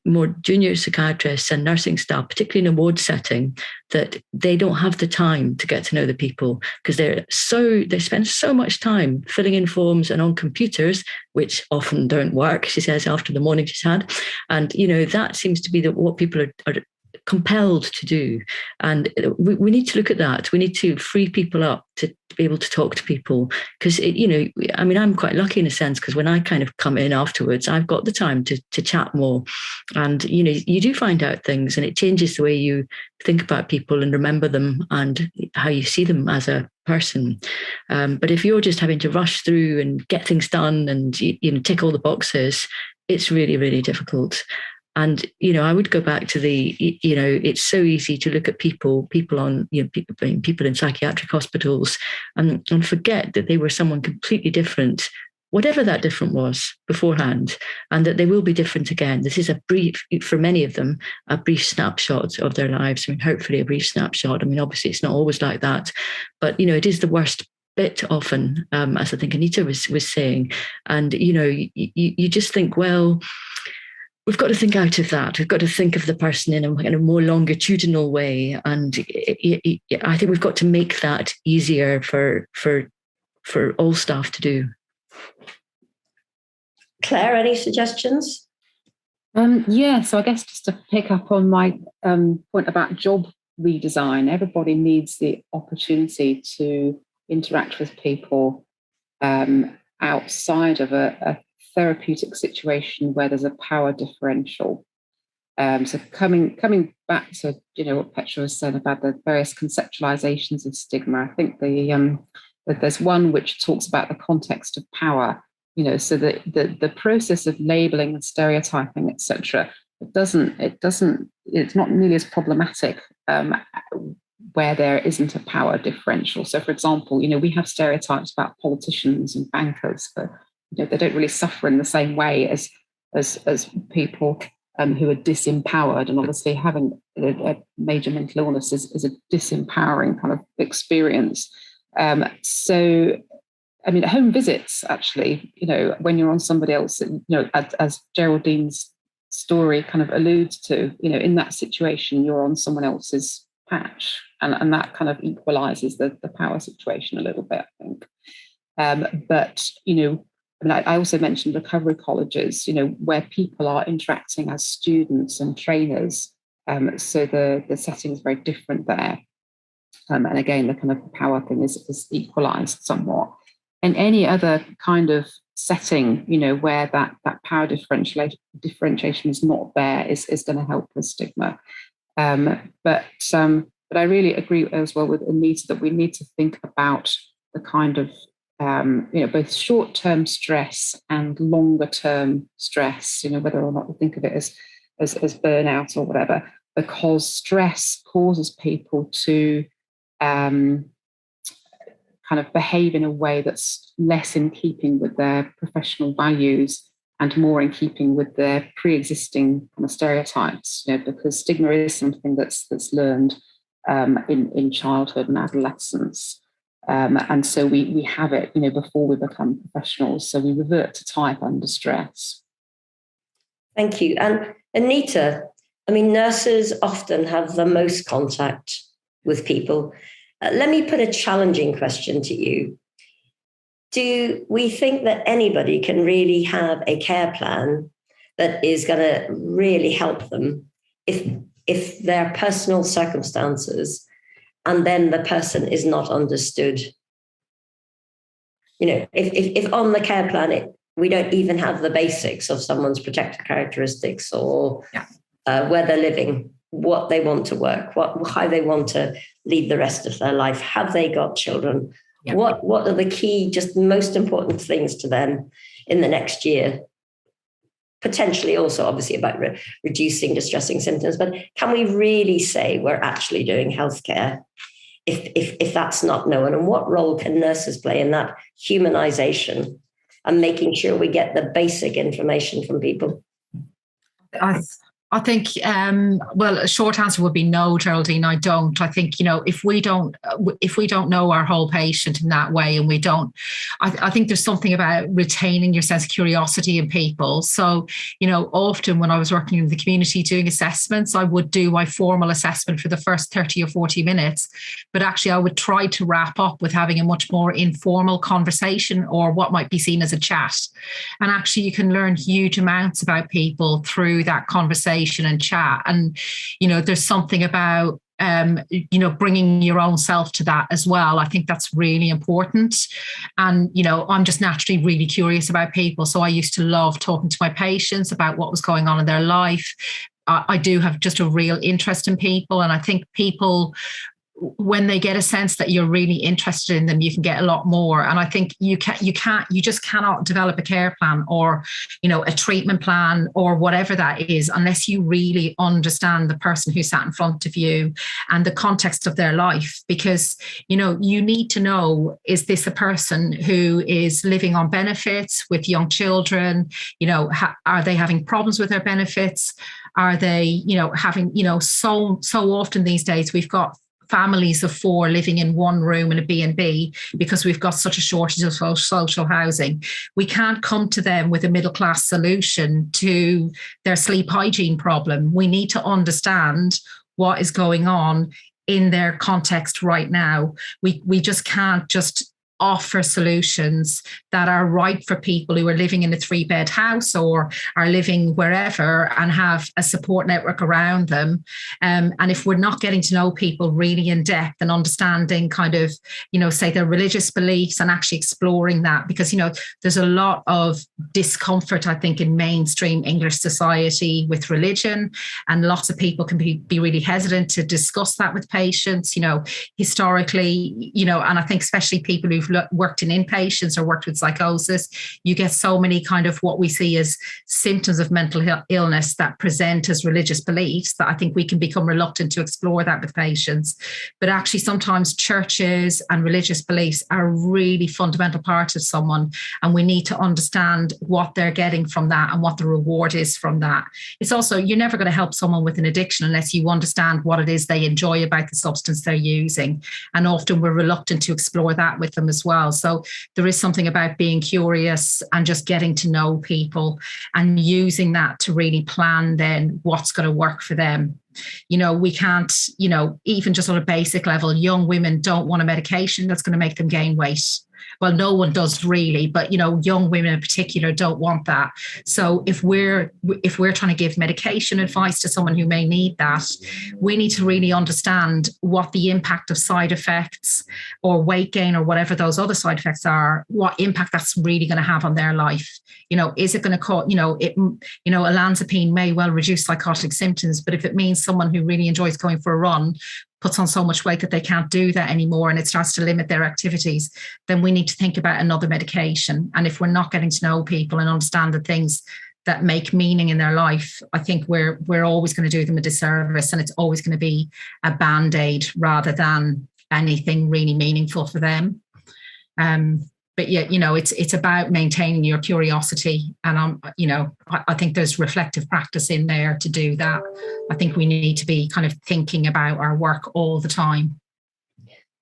more junior psychiatrists and nursing staff, particularly in a ward setting, that they don't have the time to get to know the people because they spend so much time filling in forms and on computers, which often don't work, she says, after the morning she's had. And, that seems to be what people are compelled to do. And we need to look at that. We need to free people up to be able to talk to people. Because, I'm quite lucky in a sense, because when I kind of come in afterwards, I've got the time to chat more. And, you do find out things, and it changes the way you think about people and remember them and how you see them as a person. But if you're just having to rush through and get things done and, tick all the boxes, it's really, really difficult. And, I would go back to it's so easy to look at people on, people in psychiatric hospitals and forget that they were someone completely different whatever that different was beforehand, and that they will be different again. This is a brief, for many of them, a brief snapshot of their lives. I mean, hopefully a brief snapshot. I mean, obviously it's not always like that, but, you know, it is the worst bit often, as I think Anita was saying. And, you know, you just think, well, we've got to think out of that. We've got to think of the person in a more longitudinal way. And I think we've got to make that easier for all staff to do. Claire, any suggestions? Yeah, so I guess just to pick up on my point about job redesign, everybody needs the opportunity to interact with people outside of a therapeutic situation where there's a power differential. So coming back to, you know, what Petra was saying about the various conceptualizations of stigma, I think that there's one which talks about the context of power. You know, so the process of labeling and stereotyping, etc., it's not nearly as problematic where there isn't a power differential. So, for example, you know, we have stereotypes about politicians and bankers, but, you know, they don't really suffer in the same way as people who are disempowered. And obviously, having a major mental illness is a disempowering kind of experience. So, I mean, home visits, actually, you know, when you're on somebody else, you know, as Geraldine's story kind of alludes to, you know, in that situation, you're on someone else's patch, and that kind of equalizes the power situation a little bit, I think. But, you know, I mean, I also mentioned recovery colleges, you know, where people are interacting as students and trainers. So the setting is very different there. And again, the kind of power thing is equalized somewhat. And any other kind of setting, you know, where that power differentiation is not there is going to help with stigma. But I really agree as well with Anita that we need to think about the kind of you know, both short-term stress and longer-term stress. You know, whether or not we think of it as burnout or whatever, because stress causes people to kind of behave in a way that's less in keeping with their professional values and more in keeping with their pre-existing kind of stereotypes, you know, because stigma is something that's learned in childhood and adolescence. And so we have it, you know, before we become professionals. So we revert to type under stress. Thank you. And Anita, I mean, nurses often have the most contact with people. Let me put a challenging question to you. Do we think that anybody can really have a care plan that is going to really help them if their personal circumstances and then the person is not understood? You know, if on the care plan we don't even have the basics of someone's protected characteristics or where they're living, what they want to work, how they want to lead the rest of their life, have they got children, what are the key, just most important things to them in the next year? Potentially also obviously about reducing distressing symptoms, but can we really say we're actually doing healthcare if that's not known? And what role can nurses play in that humanization and making sure we get the basic information from people? I think, well, a short answer would be no, Geraldine, I don't. I think, you know, if we don't know our whole patient in that way, and we don't, I think there's something about retaining your sense of curiosity in people. So, you know, often when I was working in the community doing assessments, I would do my formal assessment for the first 30 or 40 minutes, but actually I would try to wrap up with having a much more informal conversation or what might be seen as a chat. And actually you can learn huge amounts about people through that conversation and chat. And, you know, there's something about, you know, bringing your own self to that as well. I think that's really important. And, you know, I'm just naturally really curious about people. So I used to love talking to my patients about what was going on in their life. I do have just a real interest in people. And I think people when they get a sense that you're really interested in them, you can get a lot more. And I think you just cannot develop a care plan or, a treatment plan or whatever that is, unless you really understand the person who sat in front of you and the context of their life. Because, you need to know, is this a person who is living on benefits with young children? Are they having problems with their benefits? Are they, having, so often these days we've got families of 4 living in one room in a B&B because we've got such a shortage of social housing. We can't come to them with a middle class solution to their sleep hygiene problem. We need to understand what is going on in their context right now. We just can't just offer solutions that are right for people who are living in a 3-bed house or are living wherever and have a support network around them. And if we're not getting to know people really in depth and understanding kind of, say their religious beliefs and actually exploring that, because, there's a lot of discomfort, I think, in mainstream English society with religion, and lots of people can be really hesitant to discuss that with patients, historically, and I think especially people who've worked in inpatients or worked with psychosis, you get so many kind of what we see as symptoms of mental illness that present as religious beliefs that I think we can become reluctant to explore that with patients. But actually sometimes churches and religious beliefs are a really fundamental part of someone, and we need to understand what they're getting from that and what the reward is from that. It's also, you're never going to help someone with an addiction unless you understand what it is they enjoy about the substance they're using. And often we're reluctant to explore that with them as well. So there is something about being curious and just getting to know people and using that to really plan then what's going to work for them. We can't, even just on a basic level, young women don't want a medication that's going to make them gain weight. Well, no one does really, but young women in particular don't want that. So if we're trying to give medication advice to someone who may need that, we need to really understand what the impact of side effects or weight gain or whatever those other side effects are, what impact that's really going to have on their life. Is it going to cause, olanzapine may well reduce psychotic symptoms, but if it means someone who really enjoys going for a run puts on so much weight that they can't do that anymore and it starts to limit their activities, then we need to think about another medication. And if we're not getting to know people and understand the things that make meaning in their life, I think we're always going to do them a disservice, and it's always going to be a band-aid rather than anything really meaningful for them. But yeah, it's about maintaining your curiosity. And I think there's reflective practice in there to do that. I think we need to be kind of thinking about our work all the time.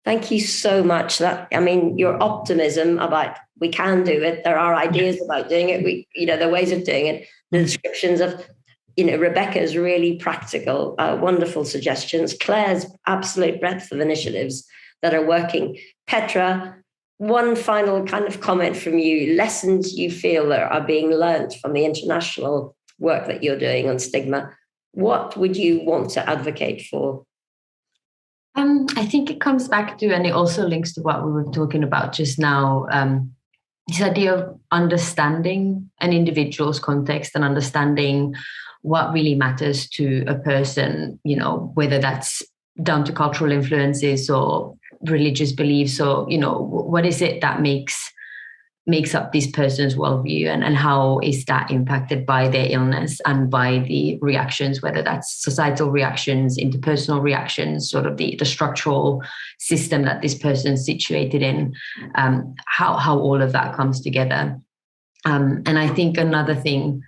Thank you so much. Your optimism about we can do it. There are ideas about doing it. There are ways of doing it. The descriptions of, Rebecca's really practical, wonderful suggestions. Claire's absolute breadth of initiatives that are working. Petra, one final kind of comment from you, lessons you feel that are being learnt from the international work that you're doing on stigma. What would you want to advocate for? I think it comes back to, and it also links to what we were talking about just now, this idea of understanding an individual's context and understanding what really matters to a person, whether that's down to cultural influences or religious beliefs, or what is it that makes up this person's worldview, and how is that impacted by their illness and by the reactions, whether that's societal reactions, interpersonal reactions, sort of the structural system that this person's situated in, how all of that comes together. And I think another thing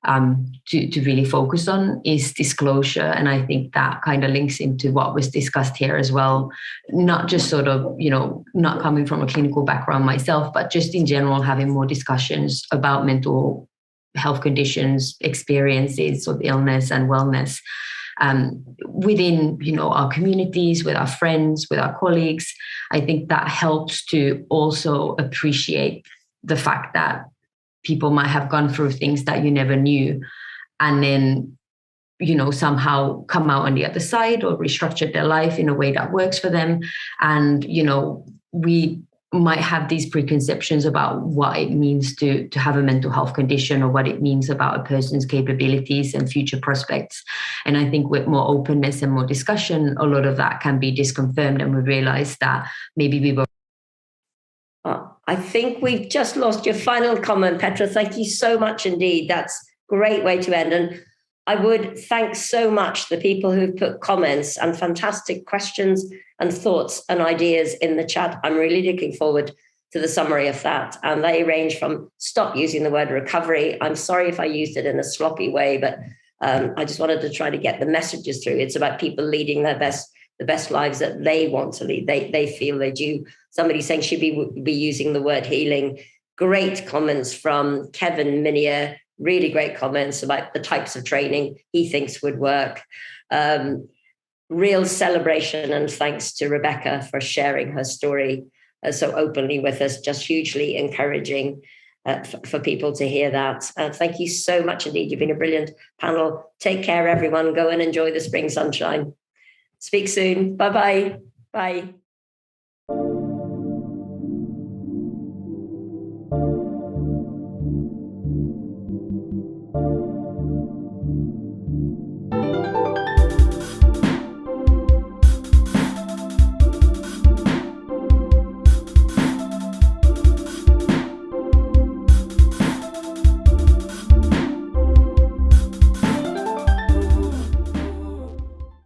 to really focus on is disclosure. And I think that kind of links into what was discussed here as well, not just sort of, not coming from a clinical background myself, but just in general, having more discussions about mental health conditions, experiences of illness and wellness within, our communities, with our friends, with our colleagues. I think that helps to also appreciate the fact that people might have gone through things that you never knew, and then, somehow come out on the other side or restructured their life in a way that works for them. And, we might have these preconceptions about what it means to have a mental health condition, or what it means about a person's capabilities and future prospects. And I think with more openness and more discussion, a lot of that can be disconfirmed, and we realize that maybe we were. I think we've just lost your final comment, Petra. Thank you so much indeed. That's a great way to end. And I would thank so much the people who've put comments and fantastic questions and thoughts and ideas in the chat. I'm really looking forward to the summary of that. And they range from stop using the word recovery. I'm sorry if I used it in a sloppy way, but I just wanted to try to get the messages through. It's about people leading the best lives that they want to lead. They feel they do. Somebody saying should be using the word healing. Great comments from Kevin Minier. Really great comments about the types of training he thinks would work. Real celebration and thanks to Rebecca for sharing her story so openly with us. Just hugely encouraging for people to hear that. Thank you so much indeed. You've been a brilliant panel. Take care, everyone. Go and enjoy the spring sunshine. Speak soon. Bye-bye. Bye.